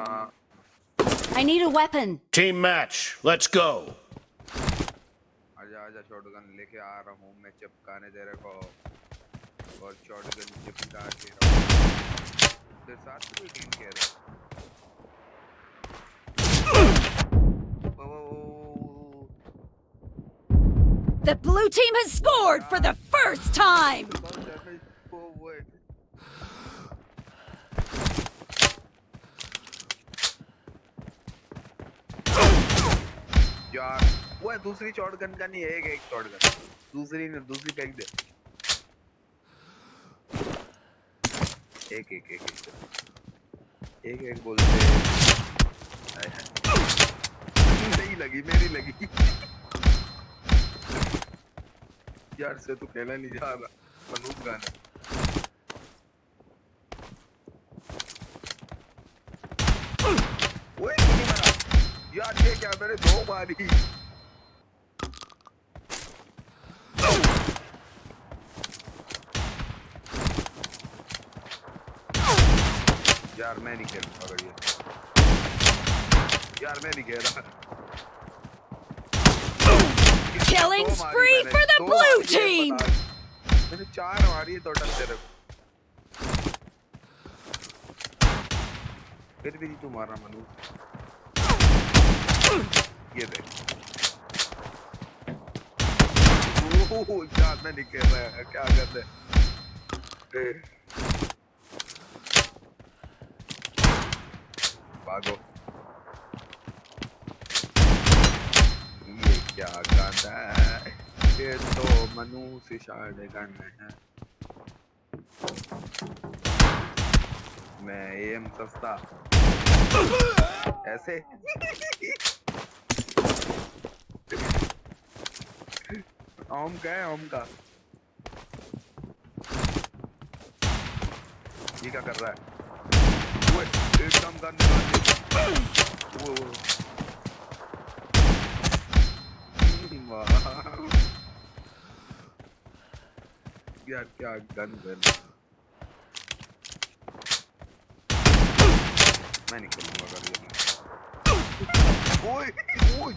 I need a weapon. Team match. Let's go. आजा आजा shotgun लेके आ रहा हूँ मैं चिपकाने तेरे को और शॉटगन चिपका के रहा हूँ तेरे साथ कोई गेम खेल रहा The blue team has scored for the first time. यार वो है दूसरी शॉटगन का नहीं है एक शॉटगन दूसरी फेंक दे एक बोलते नहीं लगी मेरी लगी यार से तो कहना नहीं जा रहा मनूप गाना ओए यार ये क्या मैंने 2 मारी यार मैं नहीं खेल रहा ये यार मैं नहीं खेल रहा Killing spree for the blue team. मैंने 4 मारी है टोटल तेरे को फिर भी तू मारा मनु ये देख ओह यार मैं नहीं खेल रहा है क्या कर रहे भागो ये क्या गाना है ये तो मनु से शायद गाना है मैं एम सस्ता ऐसे ओम का है ओम का ये क्या कर रहा है वो एकदम गन वो यार क्या गन मैं नहीं खेलूंगा अगर ये ओए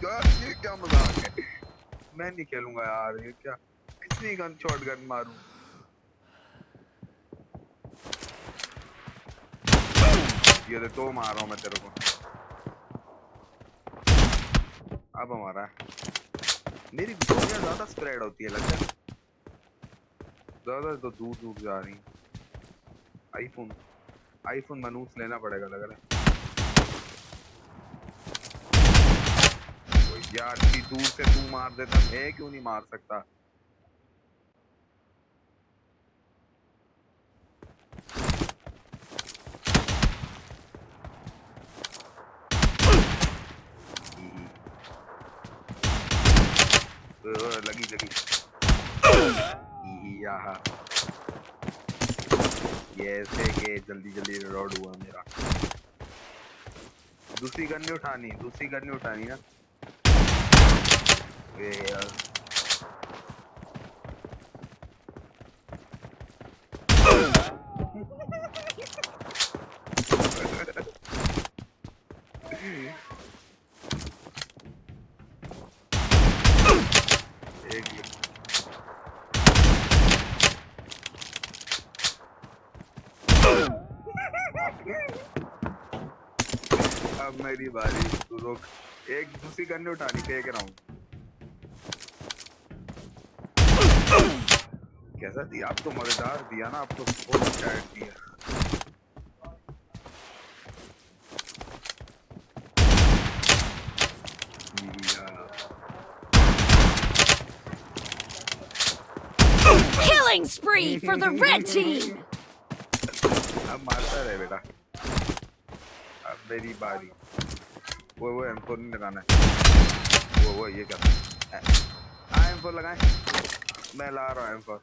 यार ये क्या मजाक है मैं नहीं खेलूंगा यार ये क्या कितनी गन शॉटगन मारूं ये तो मार रहा हूं मैं तेरे को अब हमारा मेरी गोलियां ज्यादा स्प्रेड होती है लगता है ज्यादा तो दूर दूर जा रही आईफोन मनूस लेना पड़ेगा लग रहा है यार की दूर से तू मार देता मैं क्यों नहीं मार सकता लगी यहाँ ये ऐसे के जल्दी रोड हुआ मेरा दूसरी गन नहीं उठानी ना यार अब मेरी बारी तू रुक एक दूसरी गन नहीं उठानी फेंक रहा हूँ कैसा दिया आप तो मजेदार दिया ना आप तो बहुत टाइट दिया Killing spree for the red team. अब मारता रहे बेटा अब मेरी बारी वो M4 नहीं लगाना है वो ये क्या M4 लगाएं मैं ला रहा हूँ M4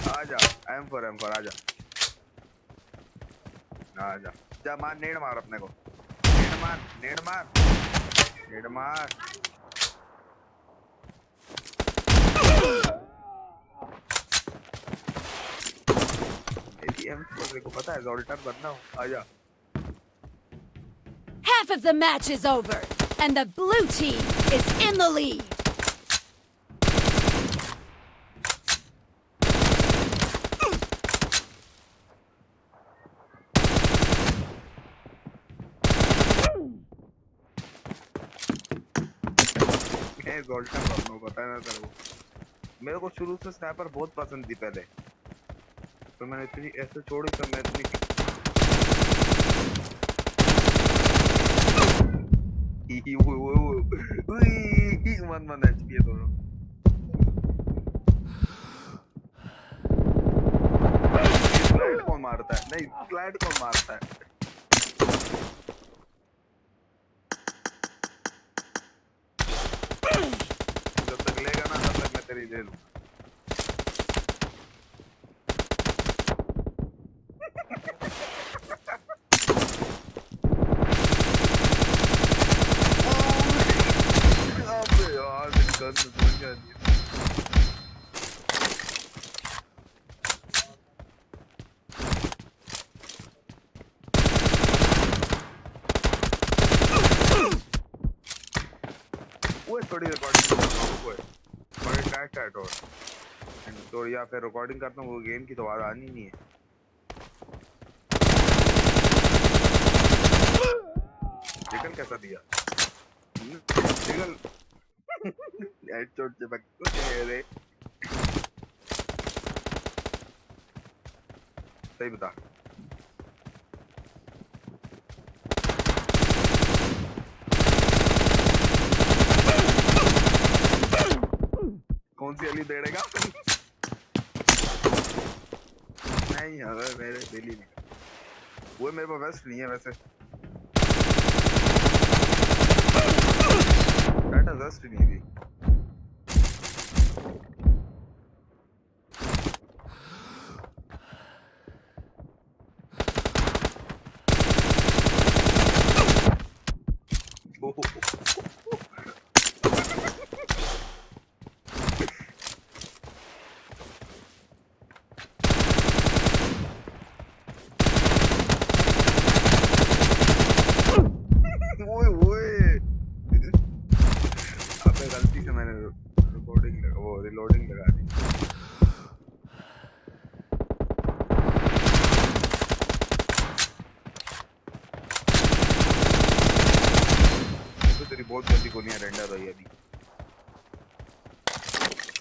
आजा M4 आजा जा मार नेड मार अपने को नेड मार मेरी M4 को पता है ज़ोल्टर बनना हूँ आजा Half of the match is over, and the blue team is in the lead. Golden अपनों पता है ना तेरे को मेरे को शुरू से स्नाइपर बहुत पसंद थी पहले तो मैंने इतनी ऐसे छोड़ी तो मैं इतनी मन एचपी है दोनों स्लाइड कौन मारता है नहीं स्लाइड कौन मारता है जब तक लेगा ना तब तक मैं तेरी ले लूंगा अबे यार मेरी गन में गोली आ रही है वो थोड़ी रिकॉर्डिंग थोड़ी टाइट और तो या फिर रिकॉर्डिंग करता हूँ वो गेम की तो आवाज आनी नहीं है चिकन कैसा दिया चिकन हेडशॉट से बच रे सही बता कौन सी अली देड़ेगा नहीं अगर मेरे दिल ही नहीं वो मेरे पास वेस्ट नहीं है वैसे डाटा वेस्ट नहीं थी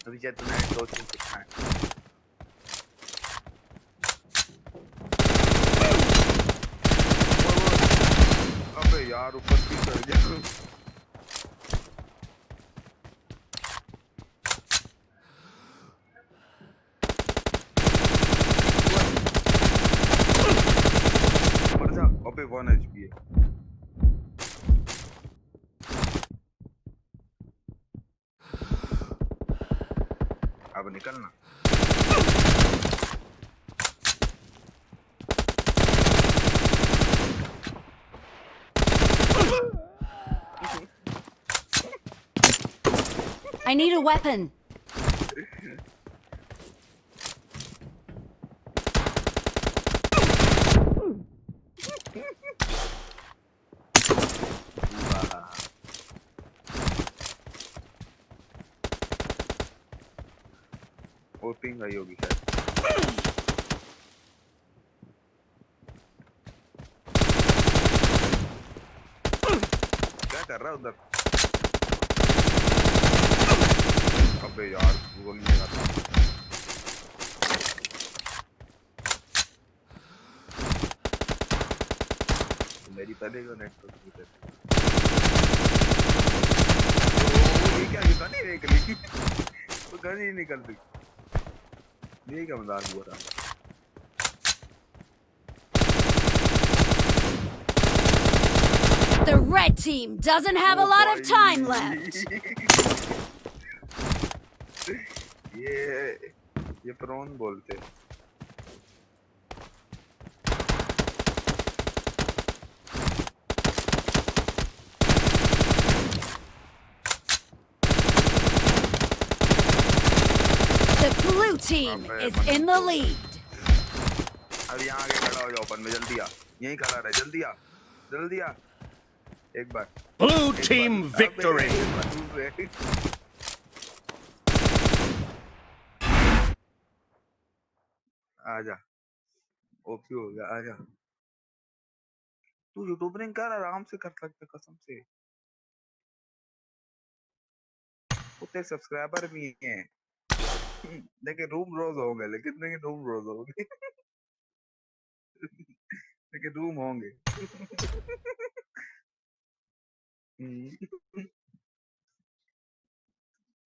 अभी शायद तुम्हें दो तीन कितना है अबे यार ऊपर भी चढ़ गया मर जा अबे 1 HP है अब निकलना I need a weapon. Ping आई होगी शायद क्या कर रहा है उधर अबे यार गोली लगा था मेरी पहले जो नेट तो ठीक है ये क्या ये नहीं निकली वो गन ही निकल रही ये क्या मजाक हुआ था The red team doesn't have a lot of time left. ये प्रोन बोलते The blue team is in the lead. अब यहाँ आगे खड़ा हो जाओ ओपन में जल्दी आ यहीं खड़ा रहे जल्दी आ एक बार Blue एक team बार victory. आजा ओपी हो गया आजा तू यूट्यूबरिंग कर आराम से कर सकते कसम से वो तेरे सब्सक्राइबर भी हैं लेकिन रूम रोज होंगे लेकिन रूम रोज होंगे लेकिन रूम होंगे